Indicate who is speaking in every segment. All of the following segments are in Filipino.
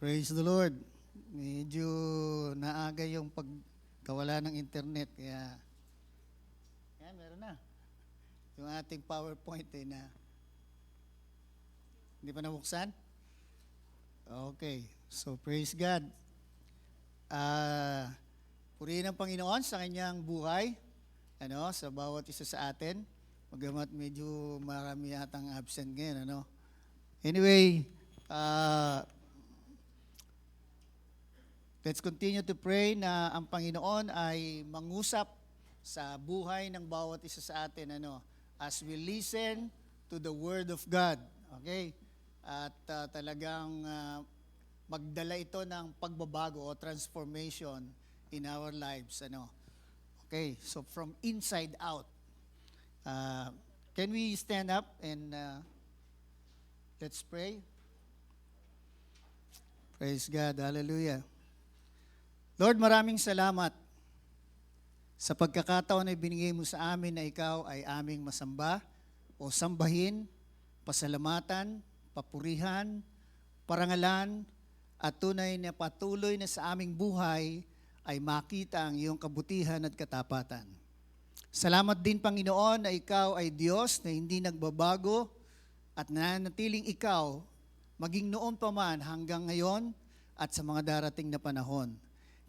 Speaker 1: Praise the Lord. Medyo naaga yung pagkawala ng internet. Kaya, yan, meron na. Yung ating PowerPoint na hindi pa nabuksan? Okay. So, praise God. Purihin ang Panginoon sa kanyang buhay, sa bawat isa sa atin. Magamat medyo marami yatang absent ngayon, Anyway, let's continue to pray na ang Panginoon ay mangusap sa buhay ng bawat isa sa atin, as we listen to the Word of God. Okay? At talagang magdala ito ng pagbabago o transformation in our lives, Okay, so from inside out. Can we stand up and let's pray? Praise God. Hallelujah. Lord, maraming salamat sa pagkakataon na binigay mo sa amin na ikaw ay aming masamba o sambahin, pasalamatan, papurihan, parangalan, at tunay na patuloy na sa aming buhay ay makita ang iyong kabutihan at katapatan. Salamat din, Panginoon, na ikaw ay Diyos na hindi nagbabago at nananatiling ikaw maging noon pa man hanggang ngayon at sa mga darating na panahon.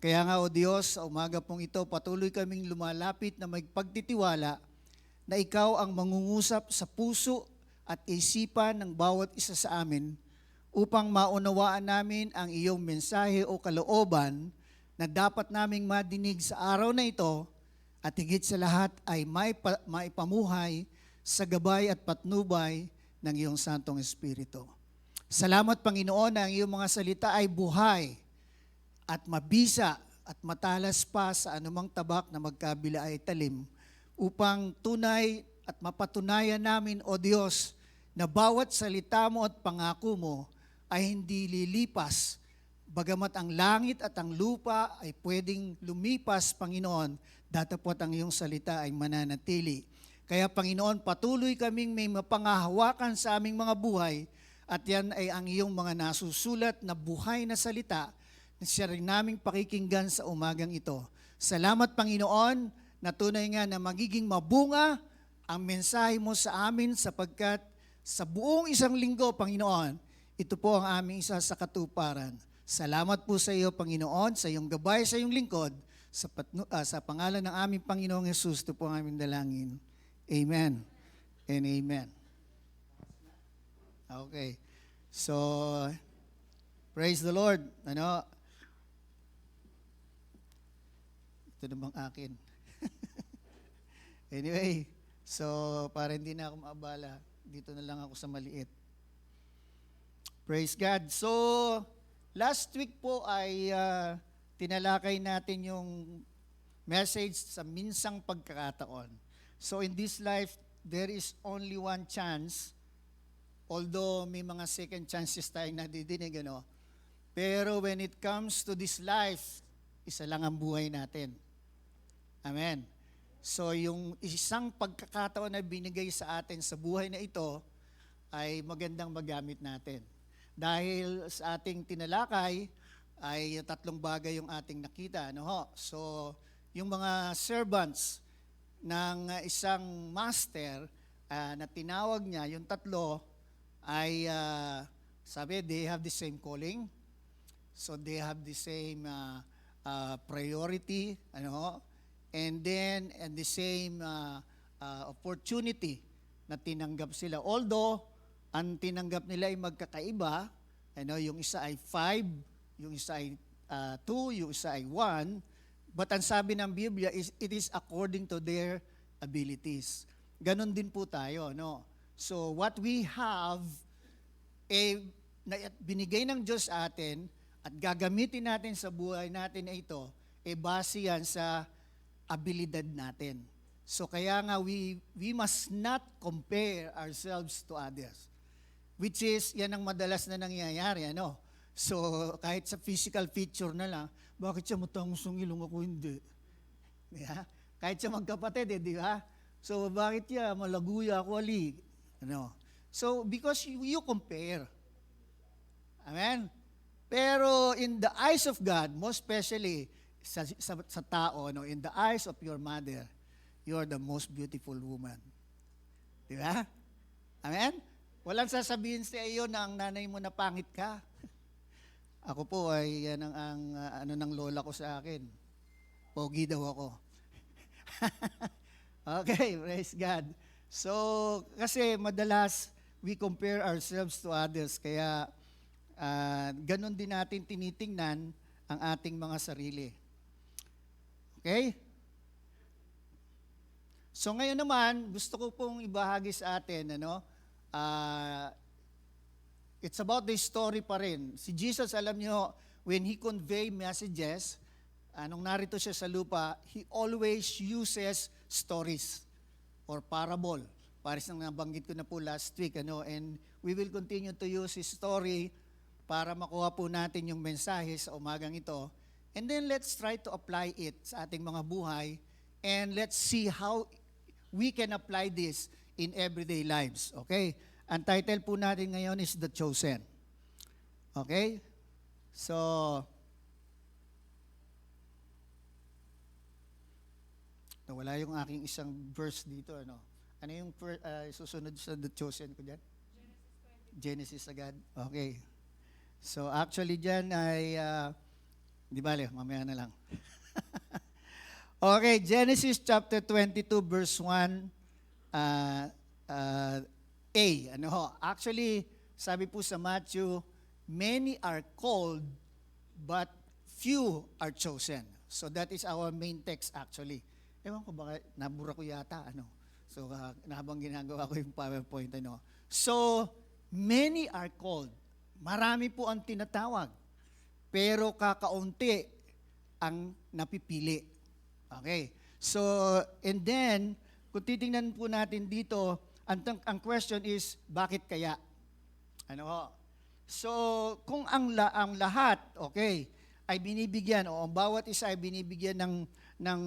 Speaker 1: Kaya nga, O Diyos, sa umaga pong ito, patuloy kaming lumalapit na magpagtitiwala na ikaw ang mangungusap sa puso at isipan ng bawat isa sa amin upang maunawaan namin ang iyong mensahe o kalooban na dapat naming madinig sa araw na ito at higit sa lahat ay maipamuhay sa gabay at patnubay ng iyong Santong Espiritu. Salamat, Panginoon, na ang iyong mga salita ay buhay at mabisa at matalas pa sa anumang tabak na magkabila ay talim upang tunay at mapatunayan namin, O Diyos, na bawat salita mo at pangako mo ay hindi lilipas, bagamat ang langit at ang lupa ay pwedeng lumipas, Panginoon, datapot ang iyong salita ay mananatili. Kaya, Panginoon, patuloy kaming may mapangahawakan sa aming mga buhay at yan ay ang iyong mga nasusulat na buhay na salita na siya rin naming pakikinggan sa umagang ito. Salamat, Panginoon, na tunay nga na magiging mabunga ang mensahe mo sa amin sapagkat sa buong isang linggo, Panginoon, ito po ang aming isa sa katuparan. Salamat po sa iyo, Panginoon, sa iyong gabay, sa iyong lingkod, sa pangalan ng aming Panginoong Yesus, ito po ang aming dalangin. Amen and amen. Okay. So, praise the Lord. Ito namang akin. Anyway, so para hindi na ako maabala, dito na lang ako sa maliit. Praise God. So, last week po ay tinalakay natin yung message sa minsang pagkakataon. So, in this life, there is only one chance, although may mga second chances tayong nadidinig, Pero when it comes to this life, isa lang ang buhay natin. Amen. So, yung isang pagkakataon na binigay sa atin sa buhay na ito, ay magandang magamit natin. Dahil sa ating tinalakay, ay tatlong bagay yung ating nakita. So, yung mga servants ng isang master na tinawag niya, yung tatlo, ay sabi, they have the same calling. So, they have the same priority, and then, and the same opportunity na tinanggap sila. Although, ang tinanggap nila ay magkakaiba, yung isa ay 5, yung isa ay 2, yung isa ay 1, but ang sabi ng Biblia is, it is according to their abilities. Ganon din po tayo, So, what we have, binigay ng Diyos atin, at gagamitin natin sa buhay natin na ito, base yan sa abilidad natin. So, kaya nga, we must not compare ourselves to others. Which is, yan ang madalas na nangyayari, So, kahit sa physical feature na lang, bakit siya matangos ng ilong, ako hindi? Yeah? Kahit siya magkapatid, di ba? So, bakit siya malaguya, ako ali? So, because you compare. Amen? Pero in the eyes of God, most especially sa tao, no, in the eyes of your mother, you are the most beautiful woman. Di ba? Amen? Walang sasabihin sa iyo na ang nanay mo na pangit ka. Ako po ay yan ang ano ng lola ko sa akin. Pogi daw ako. Okay, praise God. So, kasi madalas we compare ourselves to others. Kaya ganun din natin tinitingnan ang ating mga sarili. Okay? So ngayon naman, gusto ko pong ibahagi sa atin, it's about the story pa rin. Si Jesus, alam nyo, when He convey messages, nung narito siya sa lupa, He always uses stories or parable. Paris nang nabanggit ko na po last week, and we will continue to use His story para makuha po natin yung mensahe sa umagang ito. And then let's try to apply it sa ating mga buhay, and let's see how we can apply this in everyday lives. Okay? Ang title po natin ngayon is The Chosen. Okay? So, nawala yung aking isang verse dito. Ano yung susunod sa The Chosen ko dyan? Genesis agad. Okay. So, actually dyan ay, di bale, mamaya na lang. Okay, Genesis chapter 22 verse 1 A. Actually, sabi po sa Matthew, many are called but few are chosen. So that is our main text actually. Ewan ko baka nabura ko yata So habang ginagawa ko yung PowerPoint So many are called. Marami po ang tinatawag. Pero kakaunti ang napipili. Okay. So, and then, kung titingnan po natin dito, ang question is, bakit kaya? So, kung ang lahat, okay, ay binibigyan, o ang bawat isa ay binibigyan ng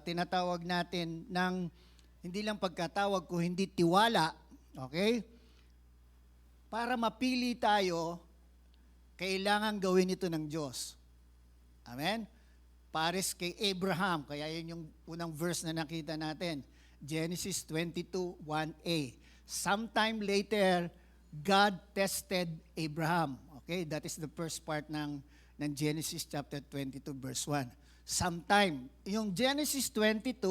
Speaker 1: tinatawag natin ng, hindi lang pagkatawag, kung hindi tiwala, okay, para mapili tayo, kailangan gawin ito ng Diyos. Amen? Pares kay Abraham, kaya yun yung unang verse na nakita natin. Genesis 22:1a. Sometime later, God tested Abraham. Okay, that is the first part ng Genesis chapter 22 verse 1. Sometime. Yung Genesis 22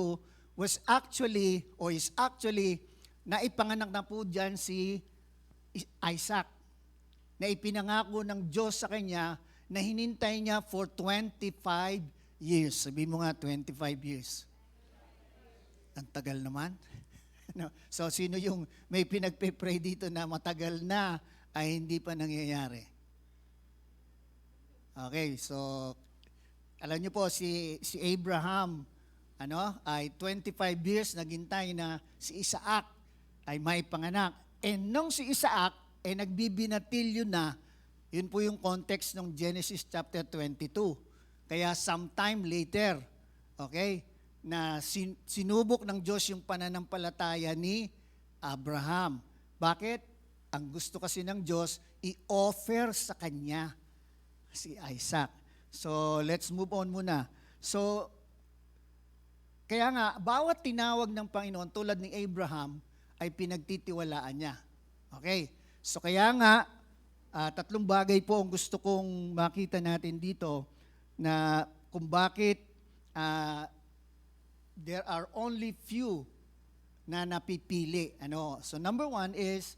Speaker 1: was actually, or is actually, naipanganak na po dyan si Isaac, na ipinangako ng Diyos sa kanya na hinintay niya for 25 years. Sabi mo nga, 25 years. Ang tagal naman. So, sino yung may pinagpe-pray dito na matagal na ay hindi pa nangyayari? Okay, so, alam niyo po, si Abraham, ay 25 years naghintay na si Isaac ay may panganak. And nung si Isaac ay nagbibinatilyo na, yun po yung context ng Genesis chapter 22. Kaya sometime later, okay, na sinubok ng Diyos yung pananampalataya ni Abraham. Bakit? Ang gusto kasi ng Diyos, i-offer sa kanya si Isaac. So, let's move on muna. So, kaya nga, bawat tinawag ng Panginoon tulad ni Abraham ay pinagtitiwalaan niya. Okay? So, kaya nga, tatlong bagay po ang gusto kong makita natin dito na kung bakit there are only few na napipili. So number one is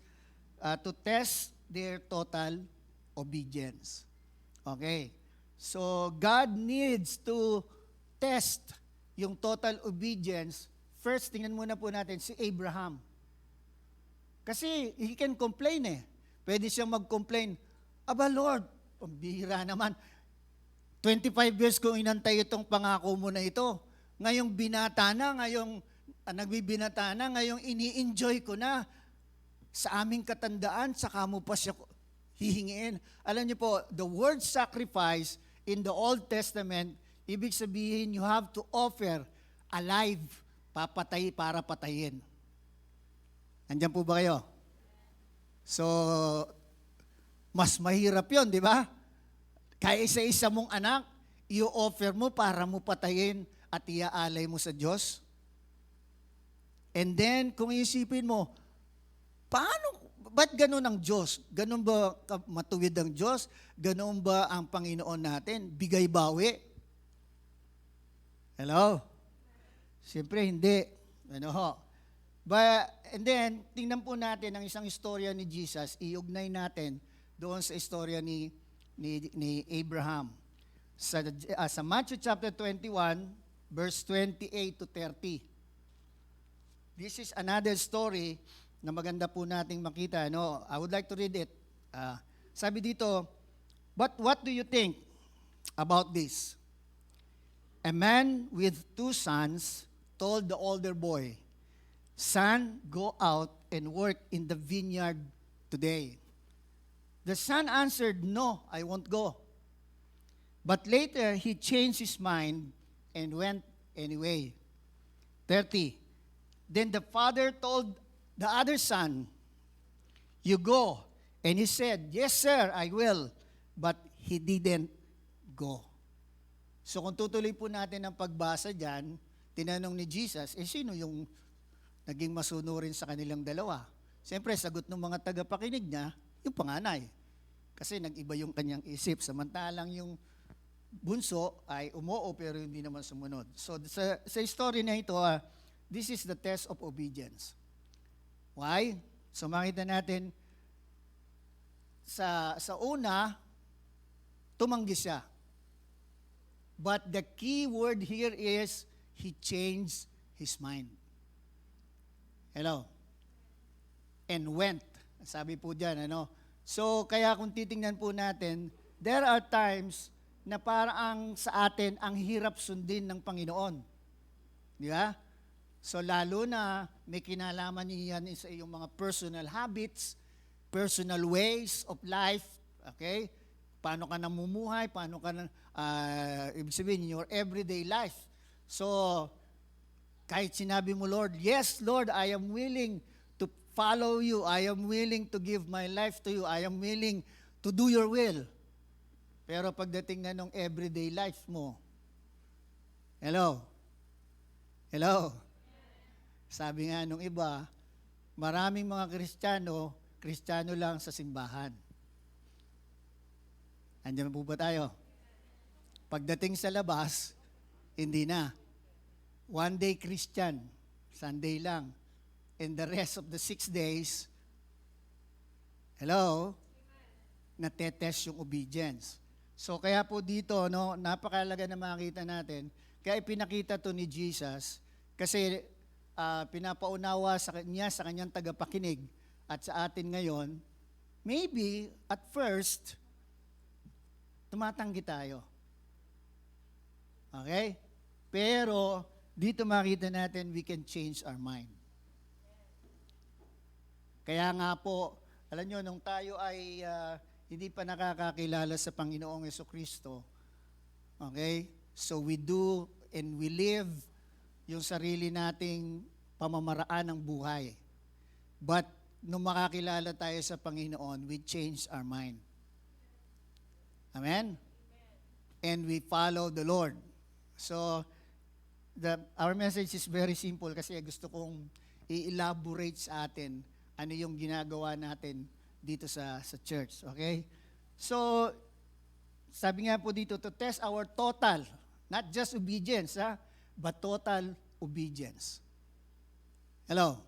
Speaker 1: to test their total obedience. Okay. So God needs to test yung total obedience. First, tingnan muna po natin si Abraham. Kasi he can complain Pwede siyang mag-complain, Aba Lord, pambihira naman. 25 years kong inantay itong pangako mo na ito. Ngayong binata na, nagbibinata na, ngayong ini-enjoy ko na. Sa aming katandaan, saka mo pa siya hihingiin. Alam niyo po, the word sacrifice in the Old Testament, ibig sabihin you have to offer alive, papatay para patayin. Nandiyan po ba kayo? So, mas mahirap yon, di ba? Kaya isa-isa mong anak, i-offer mo para mo patayin at iaalay mo sa Diyos. And then, kung isipin mo, ba't ganun ang Diyos? Ganun ba matuwid ang Diyos? Ganun ba ang Panginoon natin? Bigay-bawi? Hello? Siyempre, hindi. Ano ho? And then, tingnan po natin ang isang istorya ni Jesus, iugnay natin doon sa istorya ni Abraham. Sa Matthew chapter 21, verse 28 to 30. This is another story na maganda po nating makita. No? I would like to read it. Sabi dito, "But what do you think about this? A man with 2 sons told the older boy, 'Son, go out and work in the vineyard today.' The son answered, 'No, I won't go.' But later he changed his mind and went anyway." 30. Then the father told the other son, "You go." And he said, "Yes, sir, I will." But he didn't go. So kung tutuloy po natin ang pagbasa dyan, tinanong ni Jesus, sino yung naging masunurin sa kanilang dalawa? Siyempre, sagot ng mga tagapakinig niya, yung panganay. Kasi nag-iba yung kanyang isip. Samantalang yung bunso ay umoo pero hindi naman sumunod. So sa story na ito, this is the test of obedience. Why? So makita natin, sa una, tumanggi siya. But the key word here is, he changed his mind. Hello? And went. Sabi po dyan, ano? So, kaya kung titingnan po natin, there are times na parang sa atin, ang hirap sundin ng Panginoon. Di ba? So, lalo na may kinalaman niyan sa iyong mga personal habits, personal ways of life, okay? Paano ka namumuhay, paano ka, ibig sabihin, your everyday life. So, kahit sinabi mo, Lord, yes, Lord, I am willing to follow you. I am willing to give my life to you. I am willing to do your will. Pero pagdating na nung everyday life mo, hello? Sabi nga nung iba, maraming mga Kristiyano lang sa simbahan. Andiyan po ba tayo? Pagdating sa labas, hindi na. One day Christian, Sunday lang. And the rest of the 6 days, natetest yung obedience. So kaya po dito, no, napakalaga na makita natin, kaya pinakita to ni Jesus, kasi pinapaunawa sa kanyang tagapakinig, at sa atin ngayon, maybe at first, tumatanggi tayo. Okay? Pero, dito makita natin, we can change our mind. Kaya nga po, alam nyo, nung tayo ay hindi pa nakakakilala sa Panginoong Jesucristo, okay? So we do and we live yung sarili nating pamamaraan ng buhay. But, nung makakilala tayo sa Panginoon, we change our mind. Amen? And we follow the Lord. So, our message is very simple kasi gusto kong i-elaborate sa atin ano yung ginagawa natin dito sa church. Okay? So, sabi nga po dito, to test our total, not just obedience, but total obedience. Hello?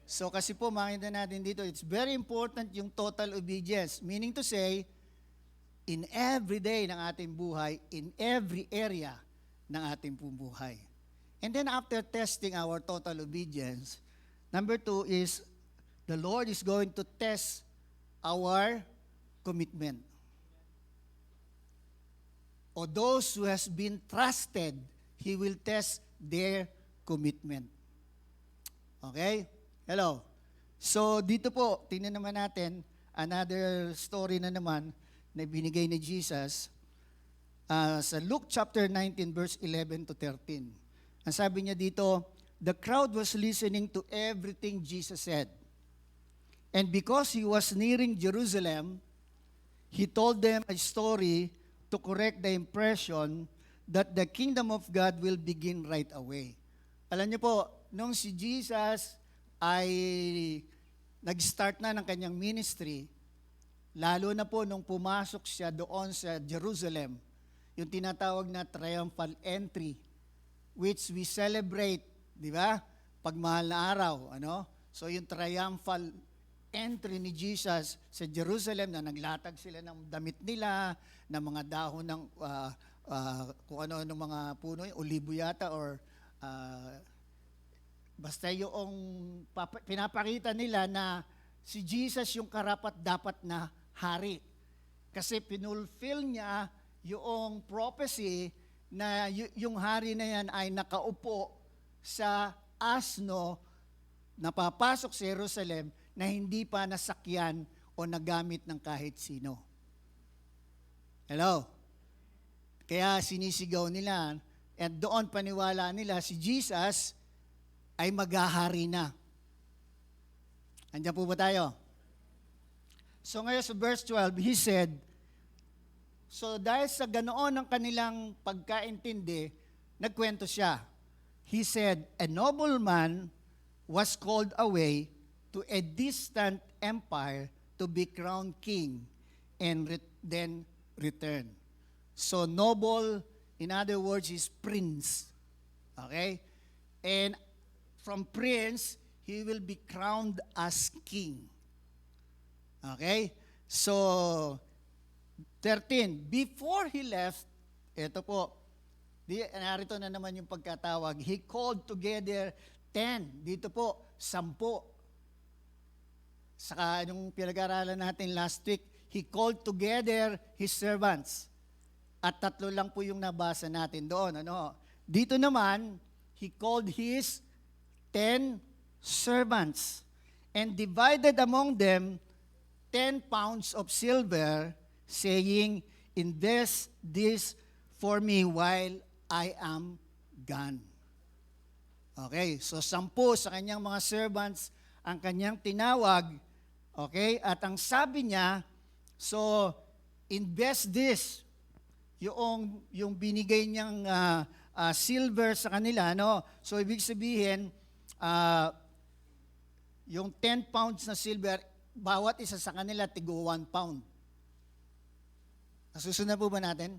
Speaker 1: So kasi po makita natin dito, it's very important yung total obedience. Meaning to say, in every day ng ating buhay, in every area ng ating buhay. And then after testing our total obedience, number 2 is, the Lord is going to test our commitment. O those who has been trusted, He will test their commitment. Okay? Hello? So, dito po, tingnan naman natin, another story na naman na binigay ni Jesus sa Luke chapter 19, verse 11 to 13. Ang sabi niya dito, the crowd was listening to everything Jesus said. And because He was nearing Jerusalem, he told them a story to correct the impression that the kingdom of God will begin right away. Alam niyo po, nung si Jesus ay nag-start na ng kanyang ministry, lalo na po nung pumasok siya doon sa Jerusalem, yung tinatawag na triumphal entry, which we celebrate, di ba? Pagmahal na araw, ano? So yung triumphal entry ni Jesus sa Jerusalem na naglatag sila ng damit nila, ng mga dahon ng kung ano ng mga puno, olibo yata or basta yung pinapakita nila na si Jesus yung karapat dapat na hari. Kasi pinulfill niya yung prophecy na yung hari na yan ay nakaupo sa asno na papasok sa Jerusalem na hindi pa nasakyan o nagamit ng kahit sino. Hello? Kaya sinisigaw nila at doon paniwala nila si Jesus ay maghahari na. Andiyan po ba tayo? So ngayon sa verse 12, he said, so dahil sa ganoon ng kanilang pagkaintindi, nagkwento siya. He said, a nobleman was called away to a distant empire to be crowned king and then return. So noble, in other words, is prince. Okay? And from prince, he will be crowned as king. Okay? So, 13, before he left, ito po, narito na naman yung pagkatawag, he called together 10, dito po, 10. Saka nung pinag-aralan natin last week, he called together his servants. At 3 lang po yung nabasa natin doon. Ano? Dito naman, he called his 10 servants and divided among them 10 pounds of silver, saying, invest this for me while I am gone. Okay, so 10 sa kanyang mga servants ang kanyang tinawag. Okay, at ang sabi niya, so invest this, yung binigay niyang silver sa kanila, no? So ibig sabihin, yung 10 pounds na silver, bawat isa sa kanila tigo 1 pound. Nasusunod po ba natin?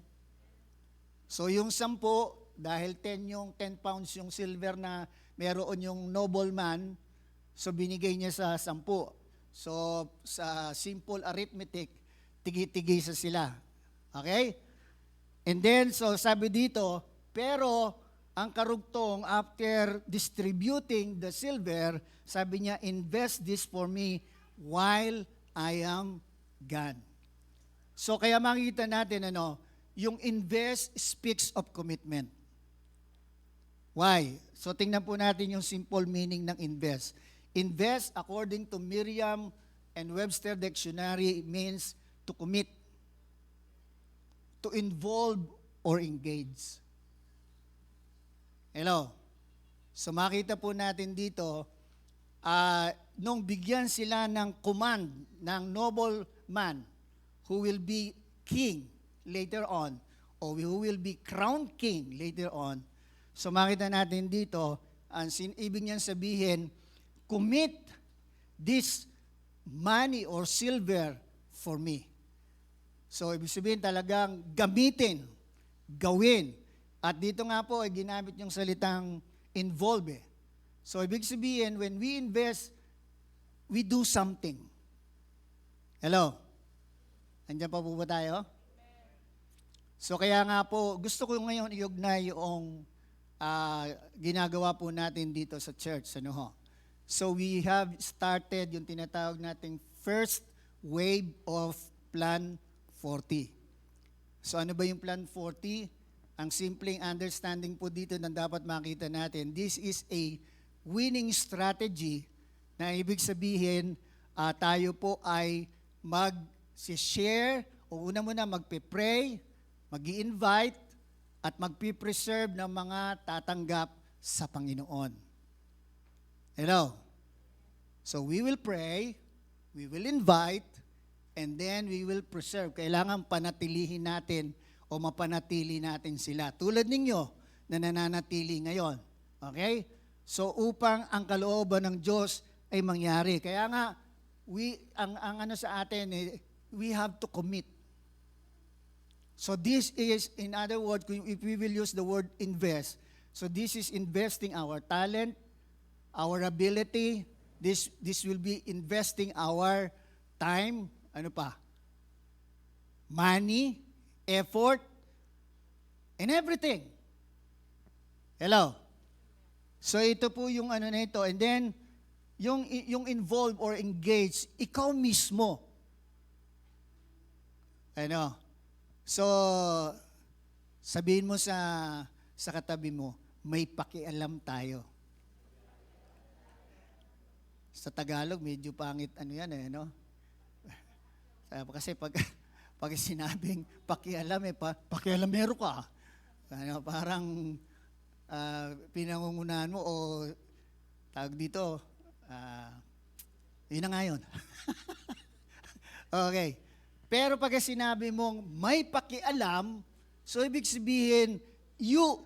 Speaker 1: So yung 10, dahil 10 pounds yung silver na meron yung nobleman, so binigay niya sa 10. So sa simple arithmetic, tigi-tigi sa sila. Okay? And then, so sabi dito, pero ang karugtong, after distributing the silver, sabi niya, invest this for me while I am gone. So kaya makikita natin, yung invest speaks of commitment. Why? So tingnan po natin yung simple meaning ng invest. Invest, according to Merriam and Webster Dictionary, means to commit, to involve or engage. Hello? So makita po natin dito, nung bigyan sila ng command ng nobleman who will be king later on, or who will be crowned king later on, so makita natin dito, ang ibig niyan sabihin, commit this money or silver for me. So ibig sabihin talagang gamitin, gawin. At dito nga po ay ginamit yung salitang involve. So ibig sabihin, when we invest, we do something. Hello? Andiyan pa po ba tayo? So kaya nga po, gusto ko ngayon i-ugnay yung ginagawa po natin dito sa church. Ano ho? So we have started yung tinatawag nating first wave of Plan 40. So ano ba yung Plan 40? Ang simpleng understanding po dito na dapat makita natin, this is a winning strategy na ibig sabihin tayo po ay mag-share o una muna magpe-pray, mag-i-invite at magpipreserve ng mga tatanggap sa Panginoon. Hello? So we will pray, we will invite, and then we will preserve. Kailangan panatilihin natin o mapanatili natin sila. Tulad ninyo na nananatili ngayon. Okay? So upang ang kalooban ng Diyos ay mangyari. Kaya nga, ang ano sa atin, we have to commit. So this is, in other words, if we will use the word invest, so this is investing our talent, our ability, this will be investing our time, ano pa? Money, effort, and everything. Hello? So ito po yung ano na ito. And then, yung involved or engaged, ikaw mismo. Ano? So, sabihin mo sa katabi mo, may pakialam tayo. Sa Tagalog, medyo pangit ano yan no? Kasi pag sinabing pakialam, pakialamero ka. Ano, parang pinangungunahan mo o tawag dito, yun na nga yun. Okay. Pero pag sinabi mong may pakialam, so ibig sabihin, you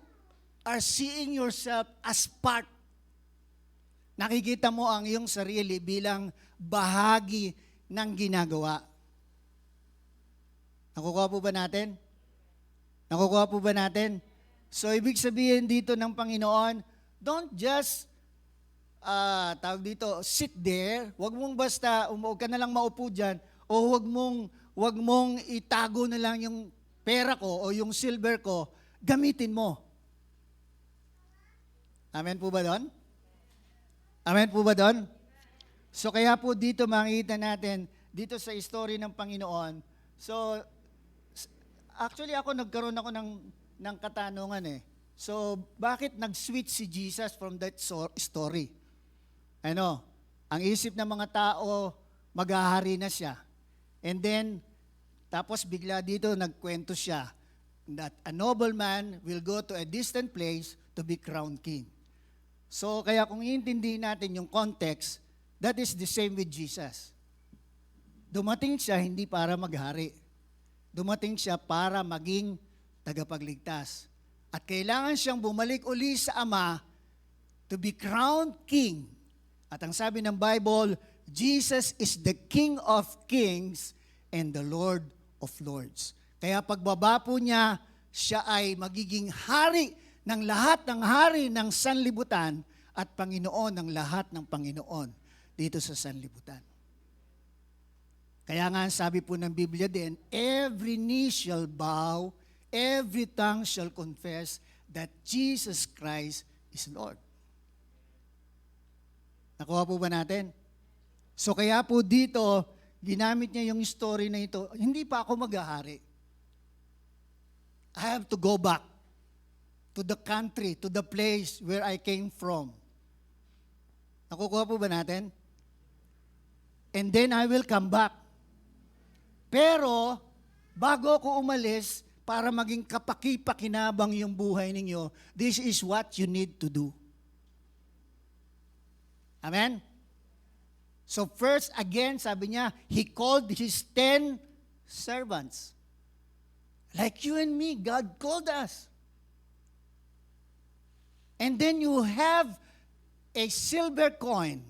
Speaker 1: are seeing yourself as part. Nakikita mo ang iyong sarili bilang bahagi ng ginagawa. Nakukuha po ba natin? Nakukuha po ba natin? So ibig sabihin dito ng Panginoon, don't just tawag dito, sit there, wag mong basta, huwag ka na lang maupo dyan, o wag mong itago na lang yung pera ko o yung silver ko, gamitin mo. Amen po ba doon? Amen po ba doon? So kaya po dito makikita natin, dito sa story ng Panginoon, so actually nagkaroon ako ng katanungan So bakit nag-switch si Jesus from that story? Ano, ang isip ng mga tao, maghahari na siya. And then, tapos bigla dito nagkwento siya that a nobleman will go to a distant place to be crowned king. So, kaya kung iintindihin natin yung context, that is the same with Jesus. Dumating siya hindi para maghari. Dumating siya para maging tagapagligtas. At kailangan siyang bumalik uli sa Ama to be crowned king. At ang sabi ng Bible, Jesus is the King of Kings and the Lord of Lords. Kaya pagbaba po niya, siya ay magiging hari ng lahat ng hari ng sanlibutan at Panginoon ng lahat ng Panginoon dito sa sanlibutan. Kaya nga sabi po ng Biblia din, every knee shall bow, every tongue shall confess that Jesus Christ is Lord. Nakuha po ba natin? So kaya po dito, ginamit niya yung story na ito, hindi pa ako maghahari. I have to go back to the country, to the place where I came from. Nakukuha po ba natin? And then I will come back. Pero, bago ako umalis, para maging kapaki-pakinabang yung buhay ninyo, this is what you need to do. Amen? So first, again, sabi niya, He called His 10 servants. Like you and me, God called us. And then you have a silver coin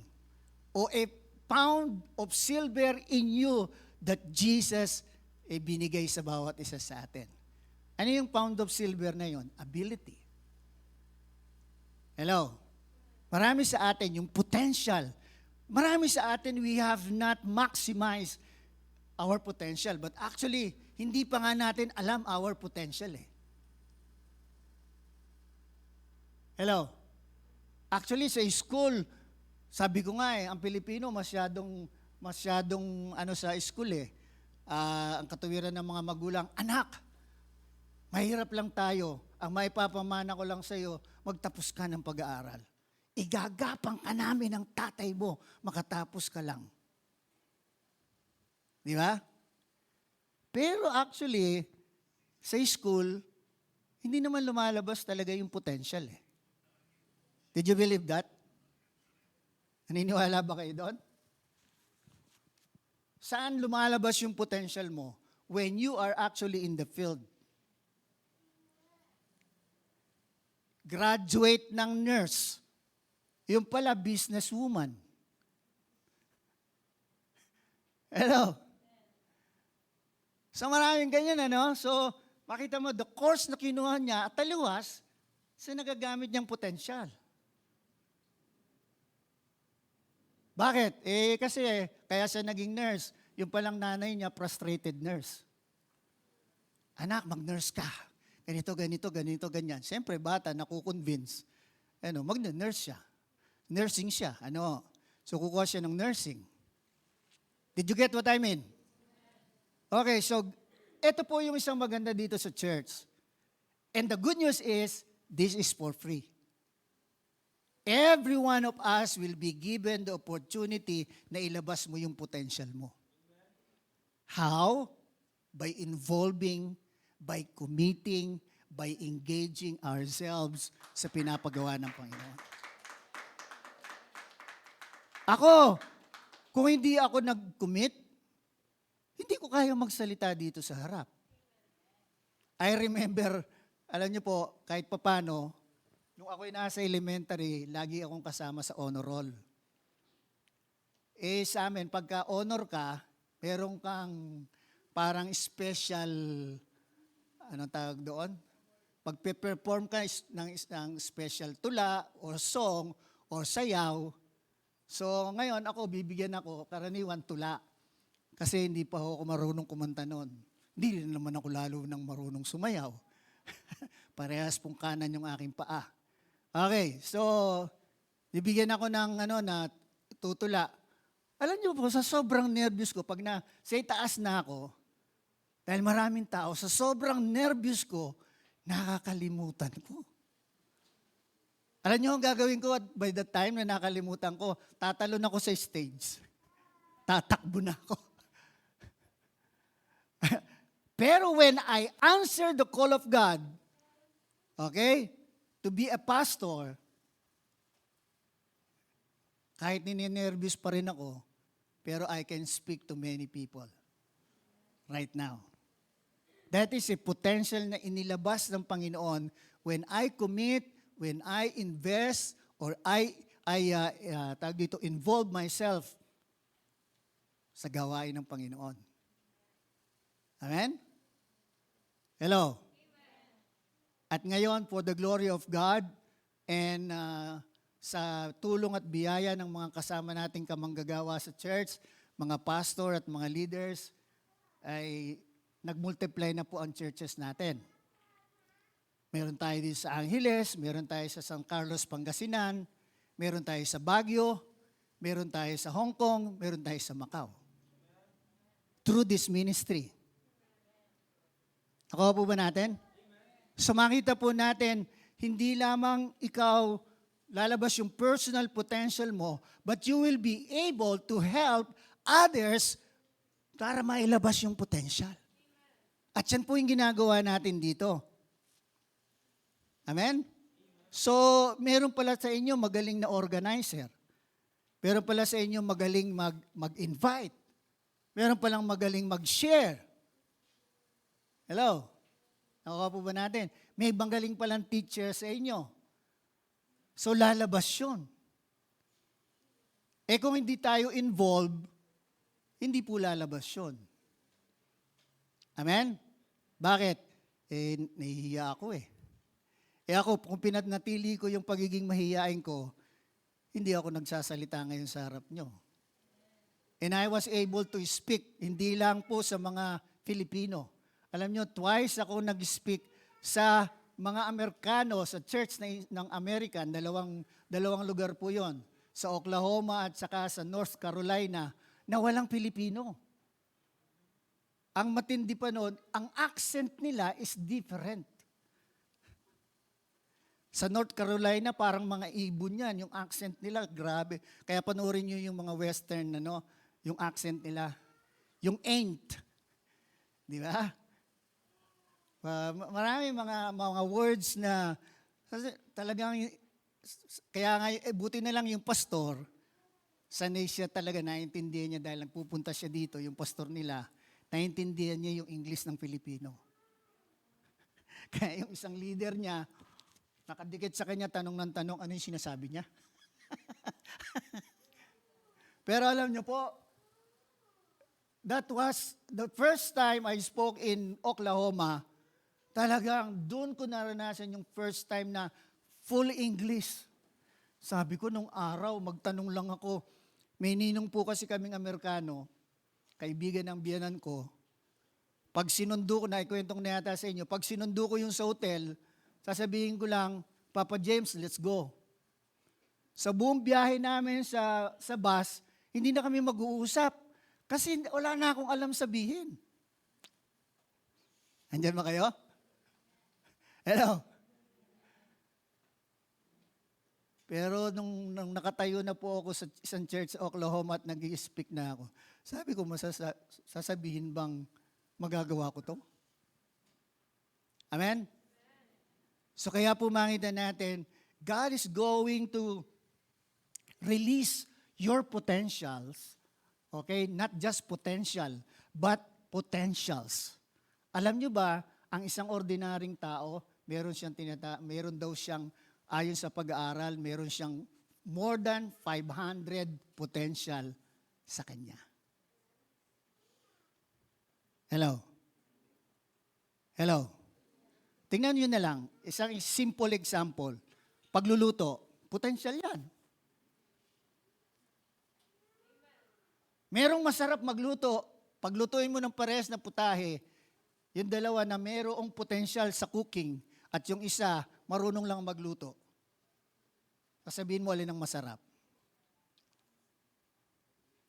Speaker 1: or a pound of silver in you that Jesus binigay sa bawat isa sa atin. Ano yung pound of silver na yon? Ability. Hello? Marami sa atin yung potential. Marami sa atin, we have not maximized our potential. But actually, hindi pa nga natin alam our potential Hello? Actually, sa school, sabi ko nga ang Pilipino masyadong sa school ang katuwiran ng mga magulang, anak, mahirap lang tayo. Ang maipapamana ko lang sa iyo, magtapos ka ng pag-aaral. Igagapang ka namin ng tatay mo, makatapos ka lang. Di ba? Pero actually, sa school, hindi naman lumalabas talaga yung potential Did you believe that? Naniniwala ba kayo doon? Saan lumalabas yung potential mo? When you are actually in the field. Graduate ng nurse. Yung pala, businesswoman. Hello? So maraming ganyan, ano? So, makita mo, the course na kinuha niya at taliwas sa nagagamit niyang potensyal. Bakit? Kasi kaya siya naging nurse. Yung palang nanay niya, frustrated nurse. Anak, mag-nurse ka. Ganito, ganito, ganito, ganyan. Siyempre, bata, nakukonvince. Mag-nurse siya. Nursing siya. So, kukuha siya ng nursing. Did you get what I mean? Okay, so, ito po yung isang maganda dito sa church. And the good news is, this is for free. Every one of us will be given the opportunity na ilabas mo yung potential mo. How? By involving, by committing, by engaging ourselves sa pinapagawa ng Panginoon. Ako, kung hindi ako nag-commit, hindi ko kaya magsalita dito sa harap. I remember, alam niyo po, kahit papano, nung ako'y nasa elementary, lagi akong kasama sa honor roll. Sa amin, pagka honor ka, meron kang parang special, anong tawag doon? Pag-perform ka ng special tula, or song, or sayaw. So ngayon bibigyan ako, karaniwan tula. Kasi hindi pa ako marunong kumanta noon. Hindi rin naman ako lalo nang marunong sumayaw. Parehas pong kanan yung aking paa. Okay, so bibigyan ako ng na tutula. Alam niyo po, sa sobrang nervous ko, pag sa itaas na ako, dahil maraming tao, sa sobrang nervous ko, nakakalimutan ko. Alam niyo ang gagawin ko by the time na nakalimutan ko, tatalon ako sa stage. Tatakbo na ako. Pero when I answer the call of God, okay, to be a pastor, kahit nininervous pa rin ako, pero I can speak to many people right now. That is a potential na inilabas ng Panginoon when I commit, when I invest, or involve myself sa gawain ng Panginoon. Amen? Hello? At ngayon, for the glory of God, and sa tulong at biyaya ng mga kasama nating kamanggagawa sa church, mga pastor at mga leaders, ay nagmultiply na po ang churches natin. Meron tayo dito sa Angeles, meron tayo sa San Carlos, Pangasinan, meron tayo sa Baguio, meron tayo sa Hong Kong, meron tayo sa Macau. Through this ministry. Nakuha po ba natin? So makita po natin, hindi lamang ikaw lalabas yung personal potential mo, but you will be able to help others para mailabas yung potential. At yan po yung ginagawa natin dito. Amen? So, meron pala sa inyo magaling na organizer. Meron pala sa inyo magaling mag-invite. Meron palang magaling mag-share. Hello? Nakuha po ba natin? May magaling palang teacher sa inyo. So, lalabas yun. Kung hindi tayo involved, hindi po lalabas yun. Amen? Bakit? Nahihiya ako ako, kung pinatnatili ko yung pagiging mahihiyain ko, hindi ako nagsasalita ngayon sa harap nyo. And I was able to speak, hindi lang po sa mga Filipino. Alam nyo, twice ako nag-speak sa mga Amerikano, sa church ng American, dalawang lugar po yon, sa Oklahoma at saka sa North Carolina, na walang Pilipino. Ang matindi pa noon, ang accent nila is different. Sa North Carolina, parang mga ibon yan. Yung accent nila, grabe. Kaya panoorin nyo yung mga western, yung accent nila. Yung ain't. Di ba? Marami mga words na talagang, kaya nga, buti na lang yung pastor, sanay siya talaga, naiintindihan niya dahil nagpupunta siya dito, yung pastor nila, naiintindihan niya yung English ng Filipino. Kaya yung isang leader niya, nakadikit sa kanya, tanong ng tanong, ano yung sinasabi niya? Pero alam niyo po, that was the first time I spoke in Oklahoma. Talagang doon ko naranasan yung first time na full English. Sabi ko nung araw, magtanong lang ako. May ninong po kasi kaming Amerikano, kaibigan ng biyanan ko. Pag sinundo ko, naikwentong na yata sa inyo, pag sinundo ko yung sa hotel, sasabihin ko lang, Papa James, let's go. Sa buong biyahe namin sa bus, hindi na kami mag-uusap. Kasi wala na akong alam sabihin. Andyan ba kayo? Hello? Pero nung nakatayo na po ako sa isang church sa Oklahoma at nag-i-speak na ako, sabi ko, sasabihin bang magagawa ko to? Amen? So kaya po makita natin, God is going to release your potentials. Okay? Not just potential, but potentials. Alam nyo ba, ang isang ordinaryong tao, meron daw siyang, ayon sa pag-aaral, meron siyang more than 500 potential sa kanya. Hello? Hello? Tingnan nyo na lang, isang simple example. Pagluluto, potential yan. Merong masarap magluto, paglutuin mo ng parehas na putahe, yung dalawa na merong potential sa cooking at yung isa, marunong lang magluto. Sasabihin mo alin ang masarap.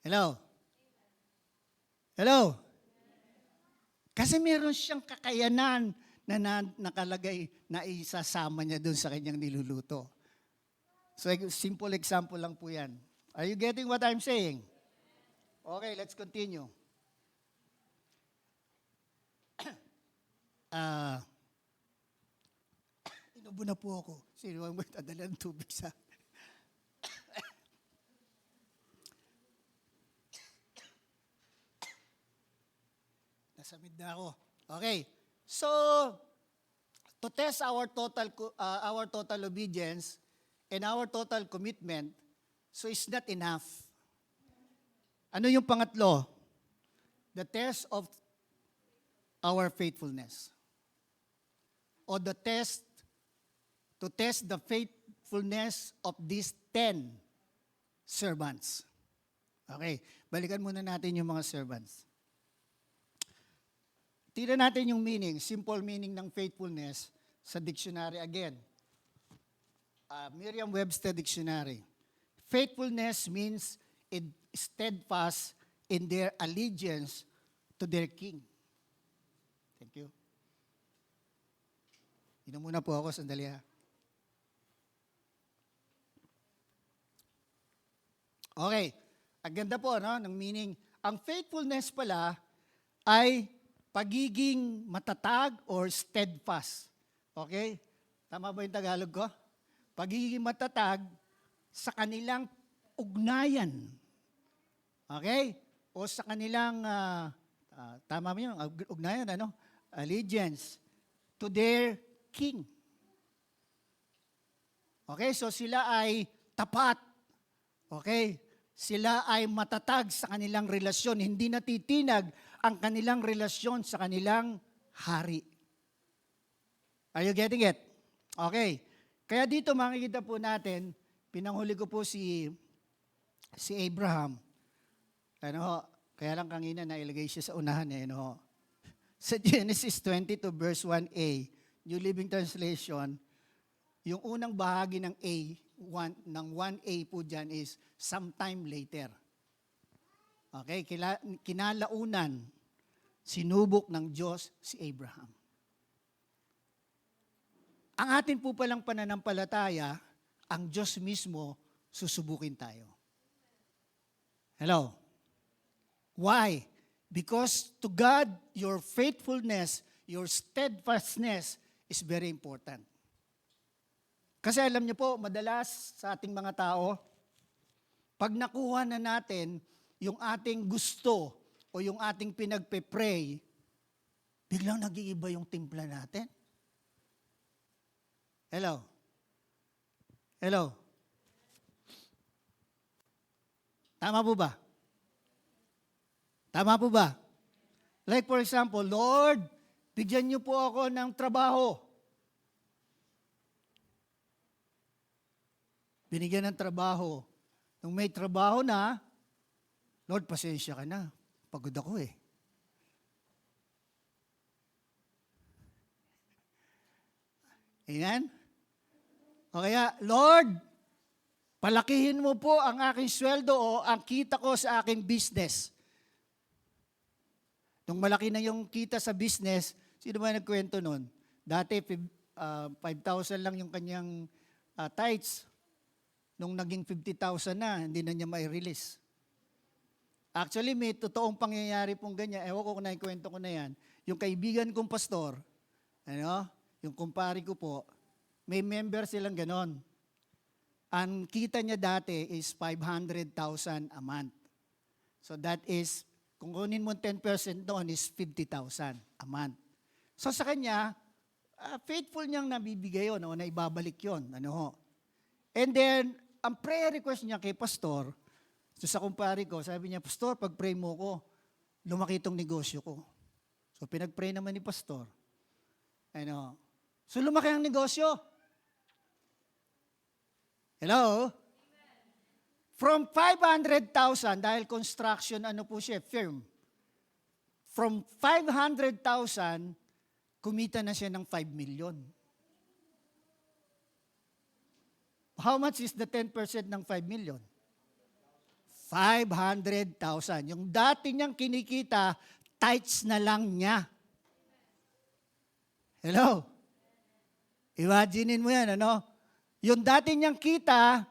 Speaker 1: Hello? Hello? Kasi meron siyang kakayanan na nakalagay na isasama niya doon sa kanyang niluluto. So, simple example lang po yan. Are you getting what I'm saying? Okay, let's continue. Inubo na po ako. Sino ang magdadala ng tubig sa... Nasamid na ako. Okay. So, to test our total obedience and our total commitment, so it's not enough. Ano yung pangatlo? The test of our faithfulness. O the test, to test the faithfulness of these 10 servants. Okay, balikan muna natin yung mga servants. Tignan natin yung meaning, simple meaning ng faithfulness sa dictionary again. Merriam-Webster Dictionary. Faithfulness means steadfast in their allegiance to their king. Thank you. Inom muna po ako, sandali ha. Okay, ang ganda po ng meaning. Ang faithfulness pala ay pagiging matatag or steadfast. Okay? Tama ba yung Tagalog ko? Pagiging matatag sa kanilang ugnayan. Okay? O sa kanilang, tama mo yun, ugnayan, allegiance to their king. Okay? So sila ay tapat. Okay? Sila ay matatag sa kanilang relasyon. Hindi natitinag ang kanilang relasyon sa kanilang hari. Are you getting it? Okay. Kaya dito makikita po natin, pinanghuli ko po si Abraham. Kaya lang kanina nailagay siya sa unahan Sa Genesis 22 verse 1a, New Living Translation, yung unang bahagi ng ng 1a po dyan is sometime later. Okay, kinalaunan, sinubok ng Diyos si Abraham. Ang atin po palang pananampalataya, ang Diyos mismo susubukin tayo. Hello? Why? Because to God, your faithfulness, your steadfastness is very important. Kasi alam niyo po, madalas sa ating mga tao, Pag nakuha na natin yung ating gusto o yung ating pinagpe-pray, biglang nag-iiba yung timpla natin. Hello? Hello? Tama po ba? Tama po ba? Like for example, Lord, bigyan niyo po ako ng trabaho. Binigyan ng trabaho. Nung may trabaho na, Lord, pasensya ka na. Pagod ako eh. Amen? O kaya, Lord, palakihin mo po ang aking sweldo o ang kita ko sa aking business. Nung malaki na yung kita sa business, sino ba nagkwento nun? Dati, 5,000 lang yung kanyang tithes. Nung naging 50,000 na, hindi na niya mai-release. Actually, may totoong pangyayari pong ganyan. Ewan ko kung naikwento ko na yan. Yung kaibigan kong pastor, yung kumpare ko po, may member silang ganon. Ang kita niya dati is 500,000 a month. So that is, kung kunin mo 10% doon is 50,000 a month. So sa kanya, faithful niyang nabibigay yun o naibabalik yun. And then, ang prayer request niya kay pastor, so sa kumpare ko, sabi niya, Pastor, pag-pray mo ko, lumaki itong negosyo ko. So pinag-pray naman ni pastor. So lumaki ang negosyo. Hello? From 500,000, dahil construction, firm. From 500,000, kumita na siya ng 5 million. How much is the 10% ng 5 million? 500,000. Yung dati niyang kinikita, tithes na lang niya. Hello? Imaginein mo yan, Yung dati niyang kita,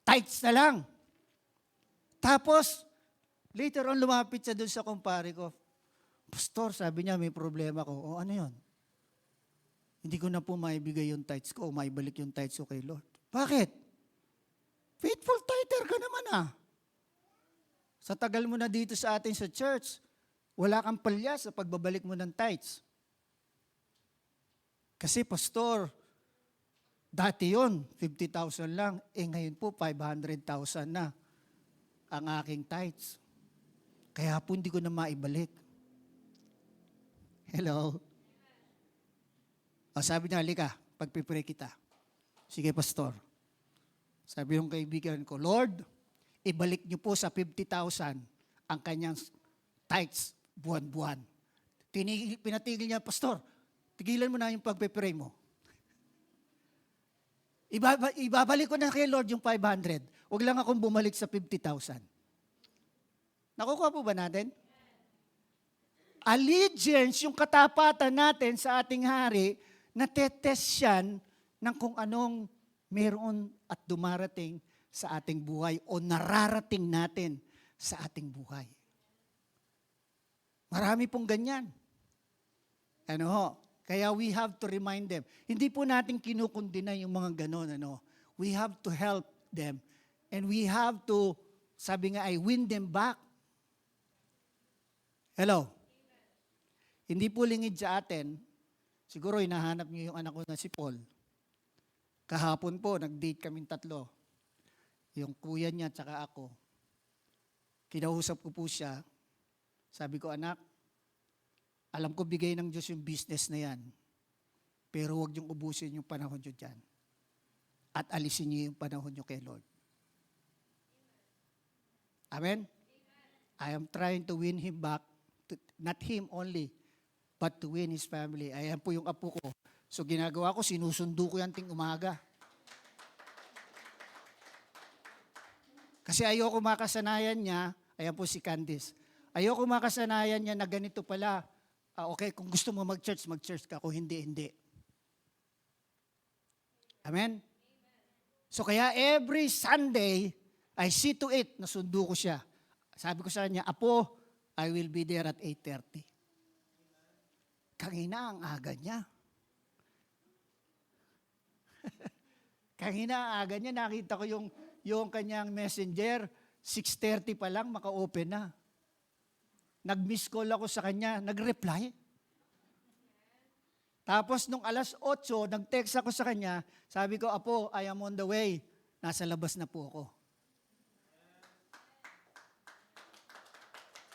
Speaker 1: tithes na lang. Tapos, later on, lumapit siya doon sa kumpare ko. Pastor, sabi niya, may problema ko. O ano yun? Hindi ko na po maibigay yung tithes ko o maibalik yung tithes ko kay Lord. Bakit? Faithful tither ka naman Sa tagal mo na dito sa atin sa church, wala kang palya sa pagbabalik mo ng tithes. Kasi pastor, dati yon 50,000 lang, ngayon po 500,000 na ang aking tithes. Kaya po hindi ko na maibalik. Hello? Sabi niya, halika, pagpipray kita. Sige, pastor. Sabi yung kaibigan ko, Lord, ibalik niyo po sa 50,000 ang kanyang tithes buwan-buwan. Pinatigil niya, pastor, tigilan mo na yung pagpipray mo. Ibabalik ko na kay Lord yung 500. Huwag lang akong bumalik sa 50,000. Nakukuha po ba natin? Allegiance, yung katapatan natin sa ating hari, natetest yan ng kung anong meron at dumarating sa ating buhay o nararating natin sa ating buhay. Marami pong ganyan. Kaya we have to remind them. Hindi po natin kinukundina yung mga ganon. We have to help them. And we have to, sabi nga ay, win them back. Hello? Hindi po lingid sa atin, siguro hinahanap niyo yung anak ko na si Paul. Kahapon po, nag-date kaming tatlo. Yung kuya niya at saka ako. Kinausap ko po siya. Sabi ko, anak, alam ko bigay ng Diyos yung business na yan. Pero huwag niyong ubusin yung panahon niyo dyan. At alisin niyo yung panahon niyo kay Lord. Amen? I am trying to win him back. Not him only, but to win his family. Ayan po yung apo ko. So ginagawa ko, sinusundo ko yan ting umaga. Kasi ayoko makasanayan niya, ayan po si Candice, ayoko makasanayan niya na ganito pala, okay, kung gusto mo mag-church ka. Kung hindi, hindi. Amen? So kaya every Sunday, I see to it na sundo ko siya. Sabi ko sa kanya, Apo, I will be there at 8:30. Kanina ang aga niya. Kanina ang aga niya, nakita ko yung kanyang messenger, 6:30 pa lang, maka-open na. Nag-miss call ako sa kanya, nag-reply. Tapos nung 8:00, nag-text ako sa kanya, sabi ko, Apo, I am on the way. Nasa labas na po ako.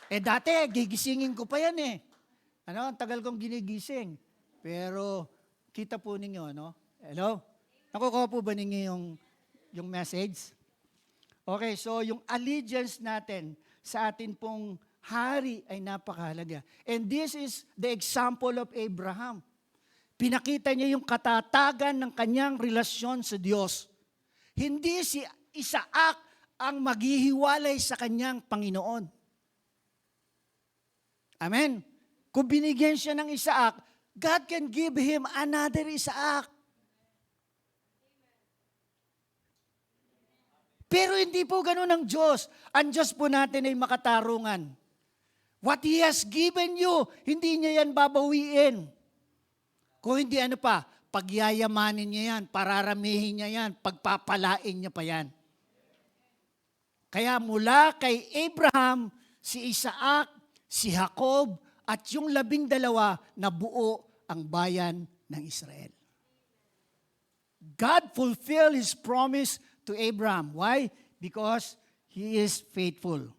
Speaker 1: Dati, gigisingin ko pa yan eh. Ang tagal kong ginigising. Pero, kita po ninyo, Hello? Nakukuha po ba ninyo yung message? Okay, so yung allegiance natin sa atin pong hari ay napakahalaga. And this is the example of Abraham. Pinakita niya yung katatagan ng kanyang relasyon sa Diyos. Hindi si Isaac ang maghihiwalay sa kanyang Panginoon. Amen? Kung binigyan siya ng Isaac, God can give him another Isaac. Pero hindi po ganun ang Diyos. Ang Diyos po natin ay makatarungan. What He has given you, hindi niya yan babawiin. Kung hindi pagyayamanin niya yan, pararamihin niya yan, pagpapalain niya pa yan. Kaya mula kay Abraham, si Isaac, si Jacob, at yung 12 na buo ang bayan ng Israel. God fulfilled His promise to Abraham. Why? Because He is faithful.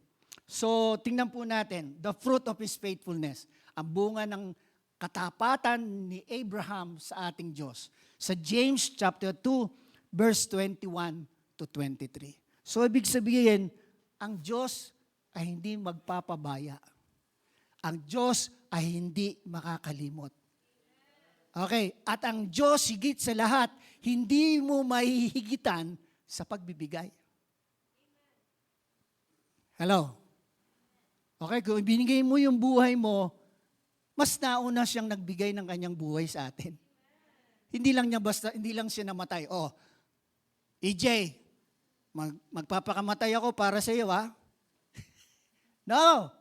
Speaker 1: So, tingnan po natin, the fruit of His faithfulness, ang bunga ng katapatan ni Abraham sa ating Diyos. Sa James chapter 2, verse 21 to 23. So, ibig sabihin, ang Diyos ay hindi magpapabaya. Ang Diyos ay hindi makakalimot. Okay, at ang Diyos higit sa lahat, hindi mo mahihigitan sa pagbibigay. Hello? Okay, kung binigay mo yung buhay mo, mas nauna siyang nagbigay ng kanyang buhay sa atin. Hindi lang siya namatay. EJ, magpapakamatay ako para sa iyo, ha? No.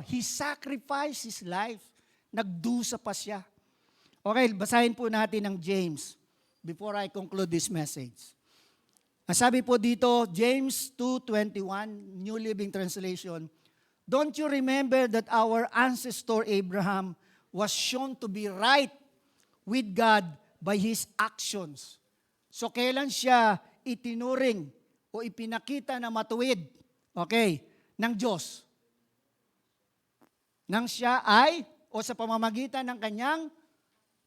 Speaker 1: He sacrificed His life. Nagdusa pa siya. Okay, basahin po natin ang James before I conclude this message. Ang sabi po dito, James 2:21, New Living Translation, don't you remember that our ancestor Abraham was shown to be right with God by his actions? So kailan siya itinuring o ipinakita na matuwid, ng Diyos? Nang siya ay, o sa pamamagitan ng kanyang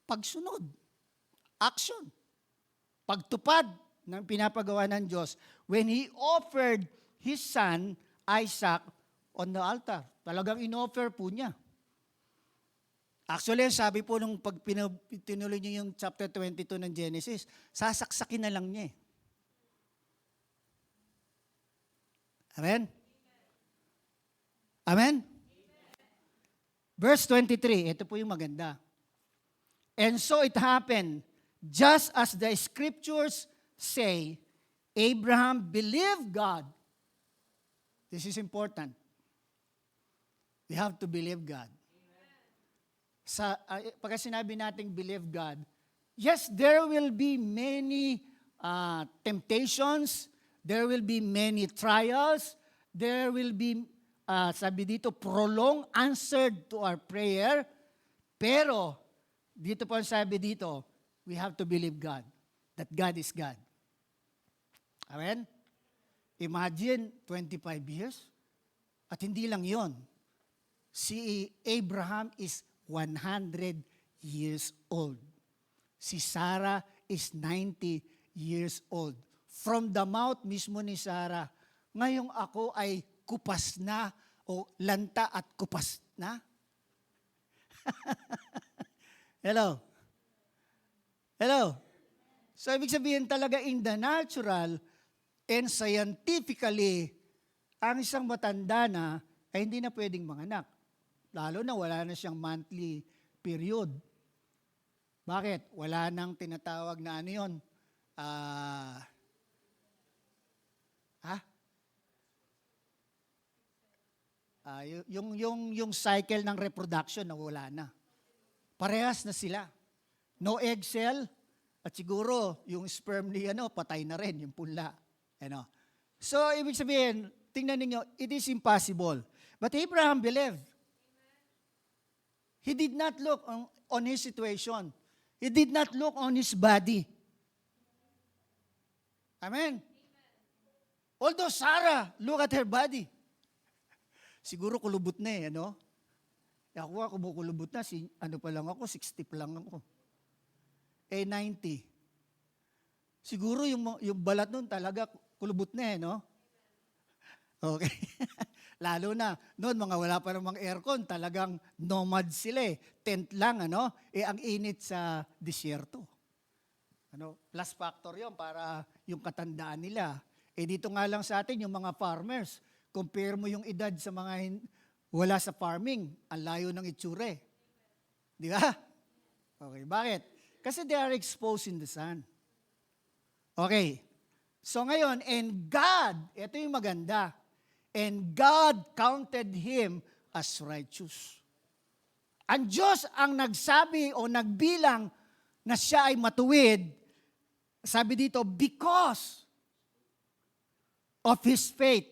Speaker 1: pagsunod, action, pagtupad ng pinapagawa ng Diyos when He offered His son, Isaac, on the altar. Talagang in-offer po niya. Actually, sabi po nung pag tinuloy niyo yung chapter 22 ng Genesis, sasaksakin na lang niya. Amen? Amen? Verse 23, ito po yung maganda. And so it happened, just as the scriptures say, Abraham believed God. This is important. We have to believe God. Pagka sinabi nating believe God, yes, there will be many temptations, there will be many trials, there will be, sabi dito, prolonged answer to our prayer, pero, dito po ang sabi dito, we have to believe God, that God is God. Amen? Imagine, 25 years, at hindi lang yon. Si Abraham is 100 years old. Si Sarah is 90 years old. From the mouth mismo ni Sarah, ngayong ako ay kupas na o lanta at kupas na. Hello? Hello? So, ibig sabihin talaga in the natural and scientifically, ang isang matanda na ay hindi na pwedeng manganak. Lalo na wala na siyang monthly period. Bakit? Wala nang tinatawag na ano yun. Yung cycle ng reproduction na wala na. Parehas na sila. No egg cell, at siguro yung sperm ni patay na rin, yung punla. So, ibig sabihin, tingnan ninyo, it is impossible. But Abraham believed. He did not look on his situation. He did not look on his body. Amen? Although Sarah, look at her body. Siguro kulubot na ano? Ako kumukulubot na, ano pa lang ako, 60 pa lang ako. 90. Siguro yung balat nun talaga kulubot na no? Okay. Lalo na, noon mga wala pa namang aircon, talagang nomad sila tent lang, ang init sa disyerto. Plus factor yon para yung katandaan nila. Dito nga lang sa atin, yung mga farmers, compare mo yung edad sa mga wala sa farming, ang layo ng itsure. Di ba? Okay, bakit? Kasi they are exposed in the sun. Okay. So ngayon, and God, ito yung maganda, and God counted him as righteous. Ang Diyos ang nagsabi o nagbilang na siya ay matuwid, sabi dito, because of his faith.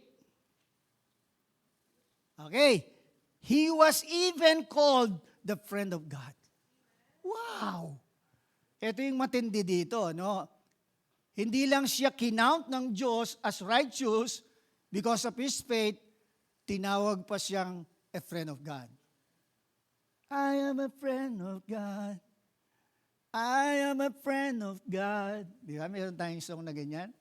Speaker 1: Okay. He was even called the friend of God. Wow! Ito yung matindi dito, Hindi lang siya kinount ng Diyos as righteous because of his faith, tinawag pa siyang a friend of God. I am a friend of God. I am a friend of God. Di ba? Meron tayong song na ganyan.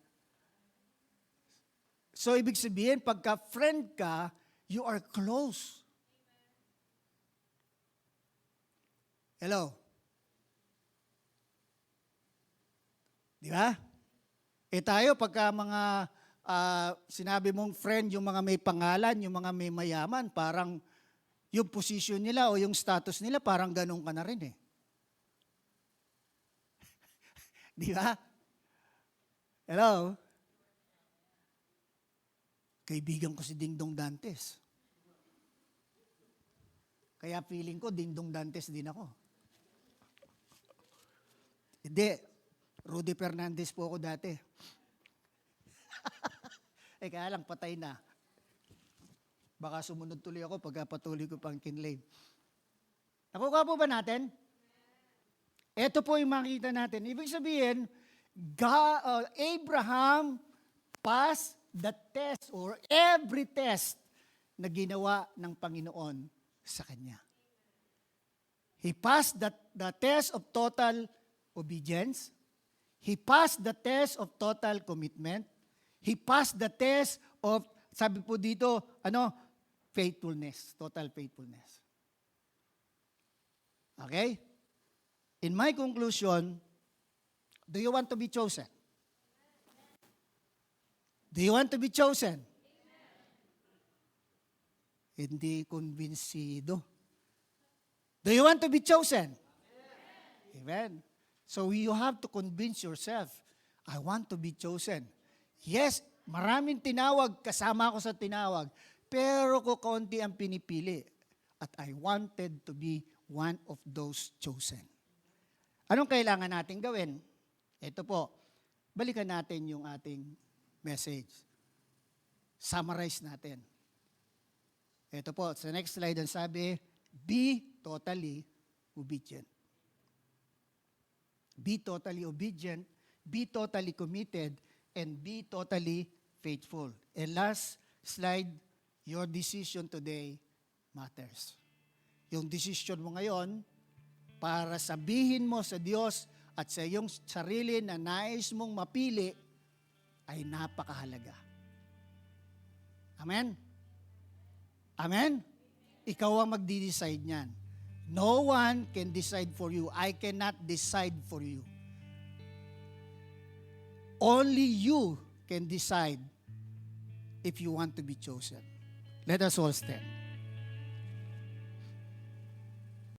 Speaker 1: So, ibig sabihin, pagka friend ka, you are close. Hello? Di ba? Tayo, pagka mga sinabi mong friend, yung mga may pangalan, yung mga may mayaman, parang yung position nila o yung status nila, parang ganun ka na rin Di ba? Hello? Kaibigan ko si Dingdong Dantes. Kaya feeling ko, Dingdong Dantes din ako. Hindi. Rudy Fernandez po ako dati. Kaya lang, patay na. Baka sumunod tuloy ako pagka patuloy ko pang kinlay. Nakuha po ba natin? Ito po yung makita natin. Ibig sabihin, Abraham passed the test or every test na ginawa ng Panginoon sa kanya. He passed the test of total obedience. He passed the test of total commitment. He passed the test of, sabi po dito, faithfulness, total faithfulness. Okay? In my conclusion, do you want to be chosen? Do you want to be chosen? Hindi convincido. Do you want to be chosen? Amen. So you have to convince yourself, I want to be chosen. Yes, maraming tinawag, kasama ako sa tinawag, pero kaunti ang pinipili. At I wanted to be one of those chosen. Anong kailangan natin gawin? Ito po, balikan natin yung ating message. Summarize natin. Ito po, sa next slide, ang sabi, be totally obedient. Be totally obedient, be totally committed, and be totally faithful. And last slide, your decision today matters. Yung decision mo ngayon, para sabihin mo sa Diyos at sa iyong sarili na nais mong mapili, ay napakahalaga. Amen? Amen? Ikaw ang magdi-decide niyan. No one can decide for you. I cannot decide for you. Only you can decide if you want to be chosen. Let us all stand.